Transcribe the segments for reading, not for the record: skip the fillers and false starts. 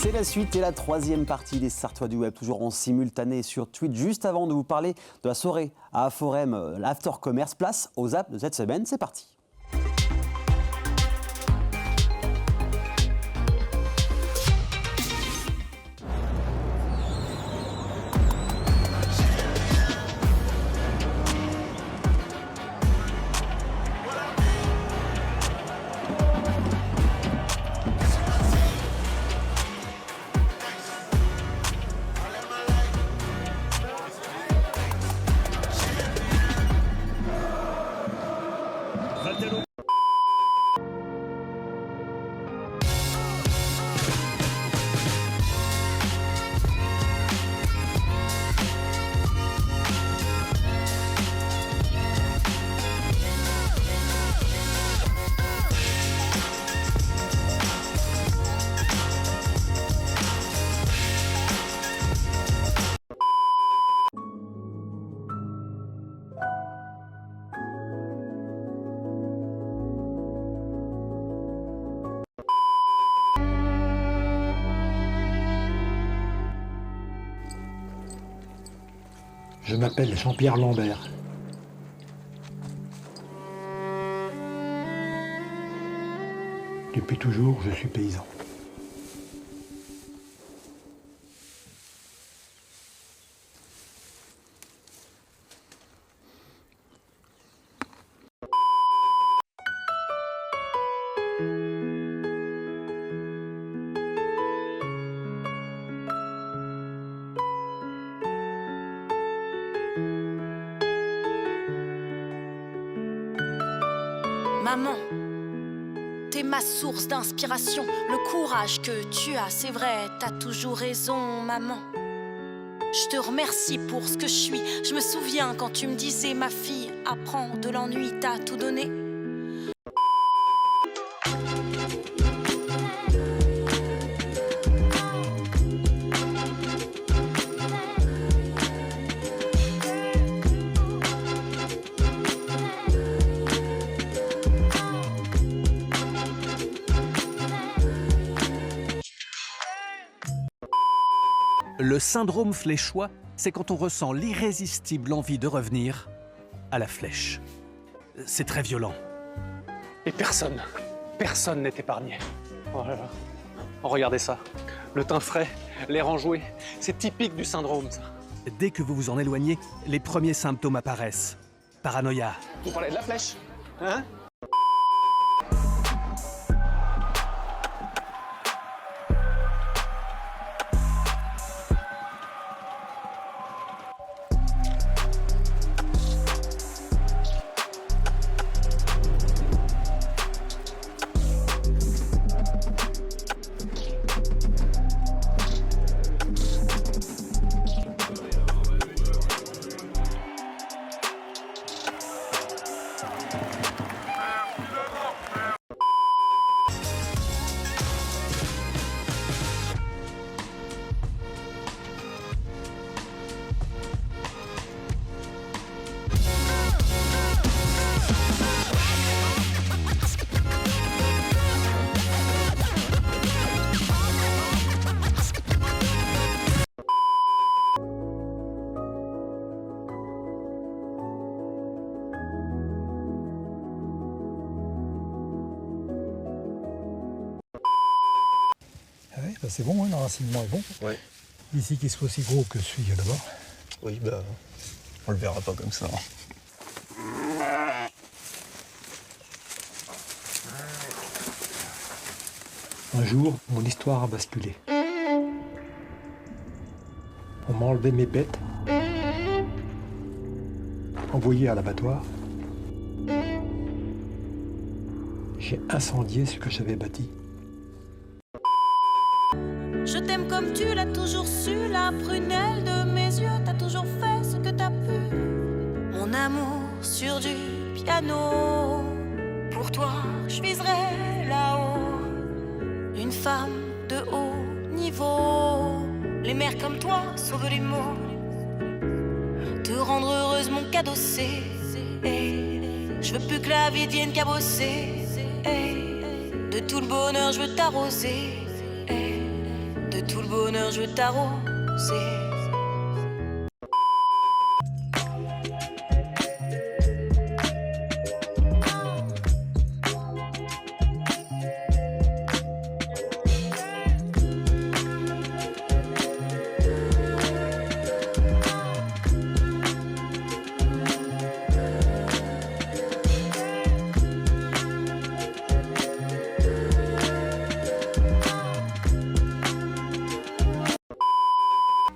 C'est la suite et la troisième partie des Sartois du Web, toujours en simultané sur Twitch. Juste avant de vous parler de la soirée à Aforem, l'After Commerce, place aux apps de cette semaine. C'est parti. Je m'appelle Jean-Pierre Lambert. Depuis toujours, je suis paysan. Maman, t'es ma source d'inspiration. Le courage que tu as, c'est vrai, t'as toujours raison, maman. Je te remercie pour ce que je suis. Je me souviens quand tu me disais, ma fille, apprends de l'ennui, t'as tout donné. Le syndrome fléchois, c'est quand on ressent l'irrésistible envie de revenir à la flèche. C'est très violent. Et personne n'est épargné. Oh là là. Oh, regardez ça. Le teint frais, l'air enjoué. C'est typique du syndrome, ça. Dès que vous vous en éloignez, les premiers symptômes apparaissent. Paranoïa. Vous parlez de la flèche, hein? Ouais, c'est bon, hein, l'enracinement est bon. Ouais. Ici qu'il soit aussi gros que celui là-bas. Oui, bah, on le verra pas comme ça. Un jour, mon histoire a basculé. On m'a enlevé mes bêtes, envoyé à l'abattoir. J'ai incendié ce que j'avais bâti. Je t'aime comme tu l'as toujours su, la prunelle de mes yeux, t'as toujours fait ce que t'as pu. Mon amour sur du piano, pour toi je viserai là-haut. Une femme de haut niveau, les mères comme toi sauvent les mots. Te rendre heureuse mon cadeau c'est, je veux plus que la vie devienne cabosser. De tout le bonheur je veux t'arroser. De tout le bonheur je veux t'arroser.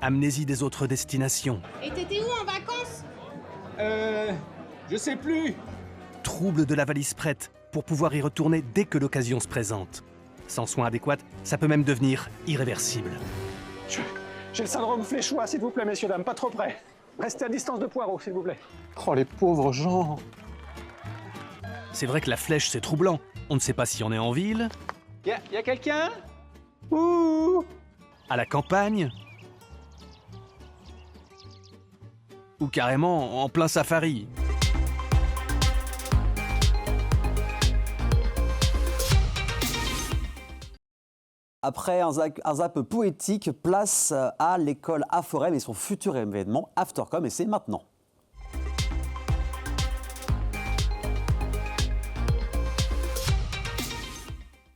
Amnésie des autres destinations, Et t'étais où en vacances? Je sais plus. trouble de la valise prête pour pouvoir y retourner dès que l'occasion se présente. Sans soins adéquats, ça peut même devenir irréversible. J'ai le syndrome fléchois, s'il vous plaît, messieurs, dames, pas trop près. Restez à distance de Poirot, s'il vous plaît. Oh, les pauvres gens. C'est vrai que la flèche, c'est troublant. On ne sait pas si on est en ville, Y a quelqu'un? Ouh. à la campagne, ou carrément en plein safari. Après un zap poétique, place à l'école Aforem et son futur événement Aftercom, et c'est maintenant.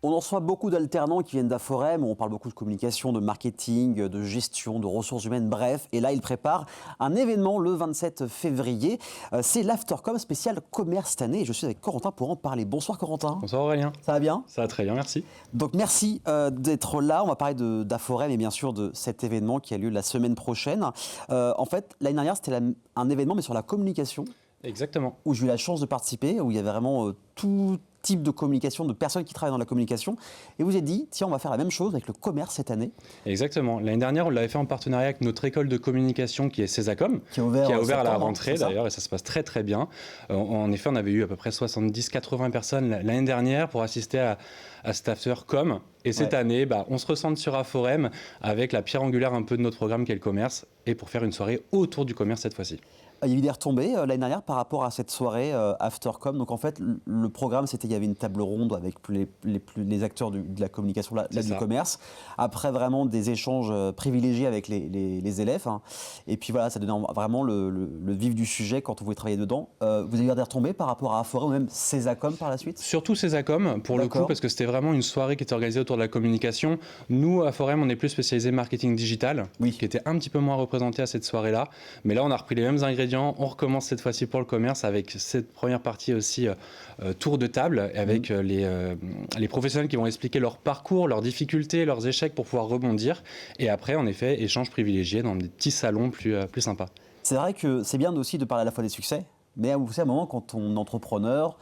On en reçoit beaucoup d'alternants qui viennent d'Aforem, on parle beaucoup de communication, de marketing, de gestion, de ressources humaines, bref. Et là, ils préparent un événement le 27 février. C'est l'Aftercom spécial commerce cette année. Et je suis avec Corentin pour en parler. Bonsoir Corentin. Bonsoir Aurélien. Ça va bien? Ça va très bien, merci. Donc merci d'être là. On va parler d'Aforem et bien sûr de cet événement qui a lieu la semaine prochaine. En fait, l'année dernière, c'était un événement mais sur la communication. Exactement. Où j'ai eu la chance de participer, où il y avait vraiment tout type de communication, de personnes qui travaillent dans la communication. Et vous avez dit, tiens, on va faire la même chose avec le commerce cette année. Exactement. L'année dernière, on l'avait fait en partenariat avec notre école de communication qui est Césacom, qui a ouvert à la rentrée d'ailleurs, et ça se passe très très bien. En effet, on avait eu à peu près 70-80 personnes l'année dernière pour assister à cet Aftercom. Et cette année, on se recentre sur Aforem avec la pierre angulaire un peu de notre programme qui est le commerce, et pour faire une soirée autour du commerce cette fois-ci. Il y a eu des retombées l'année dernière par rapport à cette soirée Aftercom. Donc en fait, le programme, c'était il y avait une table ronde avec les acteurs de la communication, du commerce. Après, vraiment des échanges privilégiés avec les élèves. Hein. Et puis voilà, ça donnait vraiment le vif du sujet quand on voulait travailler dedans. Vous avez eu des retombées par rapport à Aforem ou même Césacom par la suite? Surtout Césacom, pour le coup, parce que c'était vraiment une soirée qui était organisée autour de la communication. Nous, à Aforem, on est plus spécialisé marketing digital, qui était un petit peu moins représenté à cette soirée-là. Mais là, on a repris les mêmes ingrédients. On recommence cette fois-ci pour le commerce avec cette première partie aussi tour de table avec les professionnels qui vont expliquer leur parcours, leurs difficultés, leurs échecs pour pouvoir rebondir. Et après, en effet, échange privilégié dans des petits salons plus sympas. C'est vrai que c'est bien aussi de parler à la fois des succès. Mais vous savez, à un moment, quand on est entrepreneur,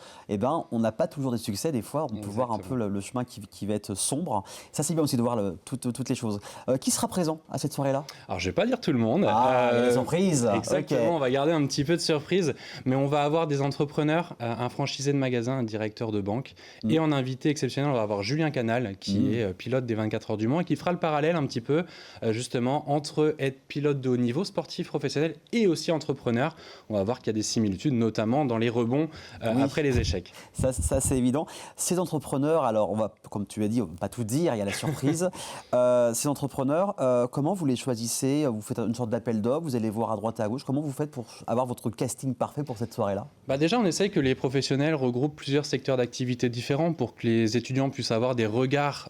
on n'a pas toujours des succès. Des fois, on peut voir un peu le chemin qui va être sombre. Ça, c'est bien aussi de voir toutes les choses. Qui sera présent à cette soirée-là? Alors, je ne vais pas dire tout le monde. Ah, il y a des surprises. Exactement, Okay. On va garder un petit peu de surprise. Mais on va avoir des entrepreneurs, un franchisé de magasin, un directeur de banque. Et en invité exceptionnel, on va avoir Julien Canal, qui est pilote des 24 heures du Mans et qui fera le parallèle un petit peu, justement, entre être pilote de haut niveau, sportif, professionnel et aussi entrepreneur. On va voir qu'il y a des similitudes, notamment dans les rebonds après les échecs. Ça c'est évident. Ces entrepreneurs, alors on va, comme tu as dit, on ne va pas tout dire, il y a la surprise. Ces entrepreneurs, comment vous les choisissez? Vous faites une sorte d'appel d'offres, vous allez voir à droite et à gauche. Comment vous faites pour avoir votre casting parfait pour cette soirée-là? Déjà, on essaye que les professionnels regroupent plusieurs secteurs d'activité différents pour que les étudiants puissent avoir des regards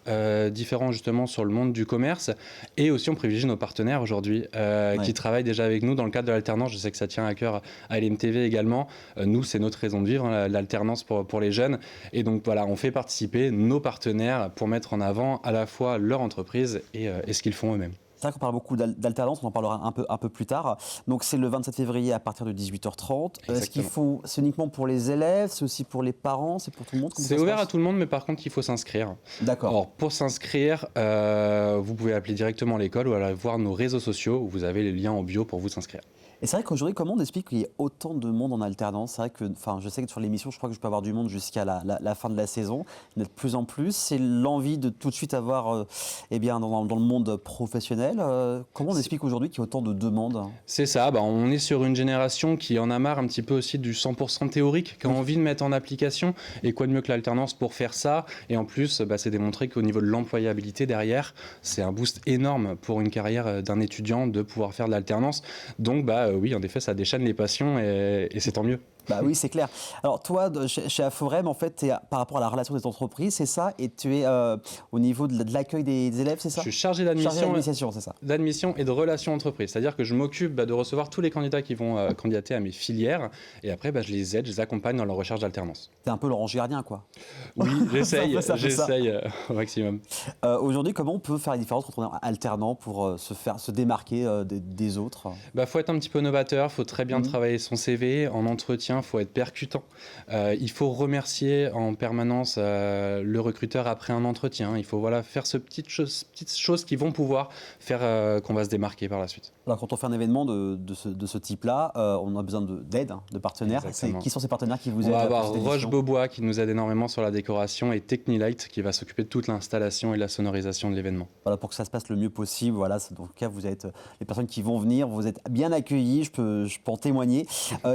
différents justement sur le monde du commerce. Et aussi, on privilégie nos partenaires aujourd'hui qui travaillent déjà avec nous dans le cadre de l'alternance. Je sais que ça tient à cœur à LMTV également. Nous, c'est notre raison de vivre, l'alternance pour les jeunes. Et donc voilà, on fait participer nos partenaires pour mettre en avant à la fois leur entreprise et ce qu'ils font eux-mêmes. C'est vrai qu'on parle beaucoup d'alternance, on en parlera un peu plus tard. Donc c'est le 27 février à partir de 18h30. Est-ce qu'il faut, c'est uniquement pour les élèves, c'est aussi pour les parents, c'est pour tout le monde? C'est ouvert à tout le monde, mais par contre, il faut s'inscrire. D'accord. Alors pour s'inscrire, vous pouvez appeler directement l'école ou aller voir nos réseaux sociaux où vous avez les liens en bio pour vous inscrire. Et c'est vrai qu'aujourd'hui, comment on explique qu'il y ait autant de monde en alternance? C'est vrai que, je sais que sur l'émission, je crois que je peux avoir du monde jusqu'à la fin de la saison. Il y en a de plus en plus. C'est l'envie de tout de suite avoir, dans le monde professionnel. Comment on explique aujourd'hui qu'il y a autant de demandes? C'est ça. On est sur une génération qui en a marre un petit peu aussi du 100% théorique, qui a envie de mettre en application. Et quoi de mieux que l'alternance pour faire ça? Et en plus, c'est démontré qu'au niveau de l'employabilité derrière, c'est un boost énorme pour une carrière d'un étudiant de pouvoir faire de l'alternance. Donc, oui, en effet, ça déchaîne les passions et c'est tant mieux. Oui, c'est clair. Alors toi, chez Aforem, en fait, par rapport à la relation des entreprises, c'est ça? Et tu es au niveau de l'accueil des élèves, c'est ça? Je suis chargé d'admission, c'est ça. D'admission et de relations entreprises. C'est-à-dire que je m'occupe de recevoir tous les candidats qui vont candidater à mes filières. Et après, je les aide, je les accompagne dans leur recherche d'alternance. T'es un peu leur ange gardien, quoi. Oui, j'essaye au maximum. Aujourd'hui, comment on peut faire la différence entre un alternant pour se démarquer des autres? Faut être un petit peu novateur, faut très bien travailler son CV en entretien. Il faut être percutant. Il faut remercier en permanence le recruteur après un entretien. Il faut faire ces petites choses qui vont pouvoir faire qu'on va se démarquer par la suite. Alors quand on fait un événement de ce type-là, on a besoin d'aide, de partenaires. Qui sont ces partenaires qui vous aident? On va avoir Roche-Beaubois qui nous aide énormément sur la décoration et Technilight qui va s'occuper de toute l'installation et la sonorisation de l'événement. Voilà, pour que ça se passe le mieux possible. Voilà, dans le cas, vous êtes les personnes qui vont venir, vous êtes bien accueillis, je peux en témoigner.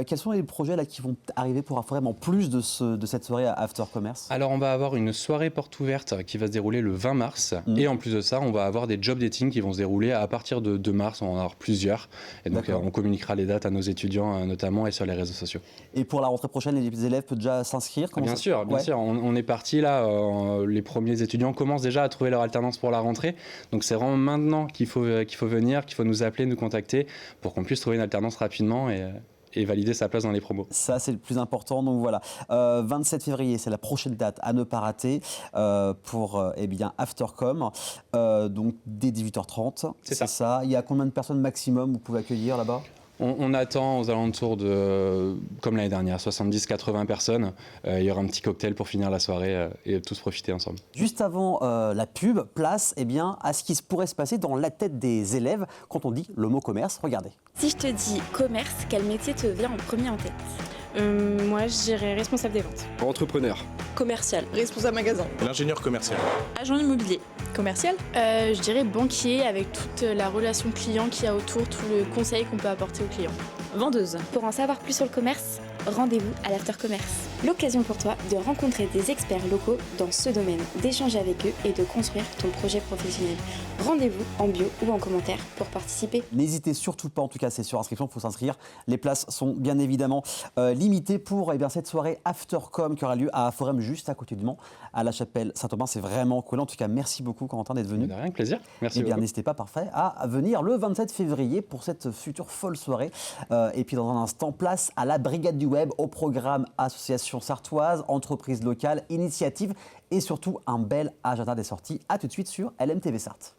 Quels sont les projets là qui vont arriver pour Aforem en plus de cette soirée à After Commerce? Alors on va avoir une soirée porte ouverte qui va se dérouler le 20 mars et en plus de ça on va avoir des job dating qui vont se dérouler à partir de 2 mars, on va en avoir plusieurs et donc on communiquera les dates à nos étudiants notamment et sur les réseaux sociaux. Et pour la rentrée prochaine, les élèves peuvent déjà s'inscrire? Bien sûr, on est parti là, les premiers étudiants commencent déjà à trouver leur alternance pour la rentrée, donc c'est vraiment maintenant qu'il faut venir, qu'il faut nous appeler, nous contacter pour qu'on puisse trouver une alternance rapidement et valider sa place dans les promos. Ça, c'est le plus important. Donc voilà, 27 février, c'est la prochaine date à ne pas rater pour Aftercom, donc dès 18h30. C'est ça. Il y a combien de personnes maximum vous pouvez accueillir là-bas? On attend aux alentours de, comme l'année dernière, 70-80 personnes. Il y aura un petit cocktail pour finir la soirée et tous profiter ensemble. Juste avant la pub, place à ce qui pourrait se passer dans la tête des élèves quand on dit le mot commerce. Regardez. Si je te dis commerce, quel métier te vient en premier en tête? Moi, je dirais responsable des ventes. Entrepreneur. Commercial. Responsable magasin. L'ingénieur commercial. Agent immobilier. Commercial. Je dirais banquier avec toute la relation client qu'il y a autour, tout le conseil qu'on peut apporter aux clients. Vendeuse. Pour en savoir plus sur le commerce, rendez-vous à l'After Commerce. L'occasion pour toi de rencontrer des experts locaux dans ce domaine, d'échanger avec eux et de construire ton projet professionnel. Rendez-vous en bio ou en commentaire pour participer. N'hésitez surtout pas, en tout cas c'est sur inscription, il faut s'inscrire. Les places sont bien évidemment limitées pour cette soirée Aftercom qui aura lieu à Aforem juste à côté du Mans, à la chapelle Saint-Aubin. C'est vraiment cool. En tout cas, merci beaucoup Corentin d'être venu. De rien, avec plaisir. Merci beaucoup. N'hésitez pas, parfait, à venir le 27 février pour cette future folle soirée. Et puis dans un instant, place à la Brigade du Web, au programme Association Sartoise, entreprise locale, initiative et surtout un bel agenda des sorties. A tout de suite sur LMTV Sarthe.